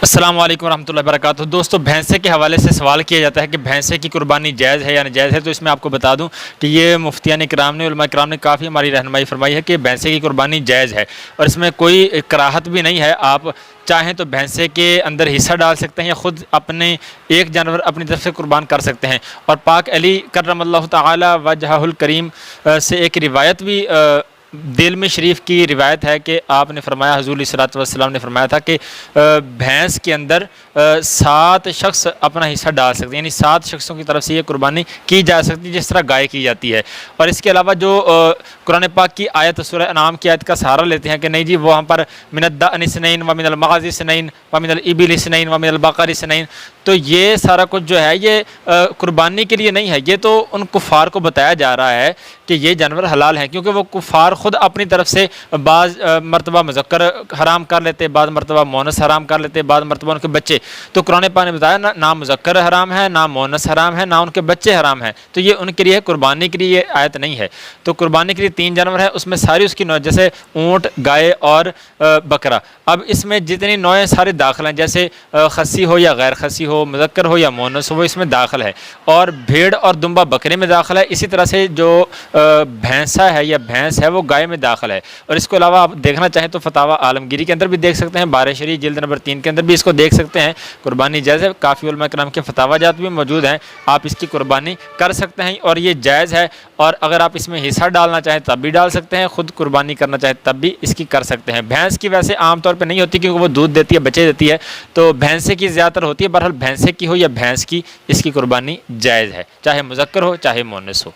السلام علیکم ورحمۃ اللہ وبرکاتہ۔ دوستو، بھینسے کے حوالے سے سوال کیا جاتا ہے کہ بھینسے کی قربانی جائز ہے یا ناجائز ہے۔ تو اس میں آپ کو بتا دوں کہ یہ مفتیان کرام نے، علماء کرام نے کافی ہماری رہنمائی فرمائی ہے کہ بھینسے کی قربانی جائز ہے، اور اس میں کوئی کراہت بھی نہیں ہے۔ آپ چاہیں تو بھینسے کے اندر حصہ ڈال سکتے ہیں یا خود اپنے ایک جانور اپنی طرف سے قربان کر سکتے ہیں۔ اور پاک علی کرم اللہ تعالی وجہہ الکریم سے ایک روایت بھی دلمی شریف کی روایت ہے کہ آپ نے فرمایا، حضور علیہ الصلوۃ والسلام نے فرمایا تھا کہ بھینس کے اندر 7 شخص اپنا حصہ ڈال سکتے ہیں، یعنی 7 شخصوں کی طرف سے یہ قربانی کی جا سکتی ہے جس طرح گائے کی جاتی ہے۔ اور اس کے علاوہ جو قرآن پاک کی آیت سورہ انعام کی آیت کا سہارا لیتے ہیں کہ نہیں جی، وہاں پر من الدأن اثنین ومن المعاظ اثنین ومن الابل اثنین ومن البقر اثنین، تو یہ سارا کچھ جو ہے یہ قربانی کے لیے نہیں ہے، یہ تو ان کفار کو بتایا جا رہا ہے کہ یہ جانور حلال ہیں، کیونکہ وہ کفار خود اپنی طرف سے بعض مرتبہ مذکر حرام کر لیتے، بعض مرتبہ مونس حرام کر لیتے، بعض مرتبہ ان کے بچے۔ تو قرآن پاک نے بتایا نہ مذکر حرام ہے، نہ مونس حرام ہے، نہ ان کے بچے حرام ہیں، تو یہ ان کے لیے قربانی کے لیے یہ آیت نہیں ہے۔ تو قربانی کے لیے 3 جانور ہیں، اس میں ساری اس کی نوع، جیسے اونٹ، گائے اور بکرا۔ اب اس میں جتنی نوعیں سارے داخل ہیں، جیسے خصی ہو یا غیر خصی ہو، مذکر ہو یا مونس ہو، وہ اس میں داخل ہے، اور بھیڑ اور دمبا بکرے میں داخل ہے۔ اسی طرح سے جو بھینسا ہے یا بھینس ہے وہ گائے میں داخل ہے۔ اور اس کے علاوہ آپ دیکھنا چاہیں تو فتاوی عالمگیری کے اندر بھی دیکھ سکتے ہیں، بارہ شریح جلد نمبر 3 کے اندر بھی اس کو دیکھ سکتے ہیں۔ قربانی جائز ہے، کافی علماء کرام کے فتاوی جات بھی موجود ہیں، آپ اس کی قربانی کر سکتے ہیں اور یہ جائز ہے۔ اور اگر آپ اس میں حصہ ڈالنا چاہیں تب بھی ڈال سکتے ہیں، خود قربانی کرنا چاہیں تب بھی اس کی کر سکتے ہیں۔ بھینس کی ویسے عام طور پہ نہیں ہوتی کیونکہ وہ دودھ دیتی ہے، بچے دیتی ہے، تو بھینسے کی زیادہ تر ہوتی ہے۔ بہرحال بھینسے کی ہو یا بھینس کی، اس کی قربانی جائز ہے، چاہے مذکر ہو چاہے مونس ہو۔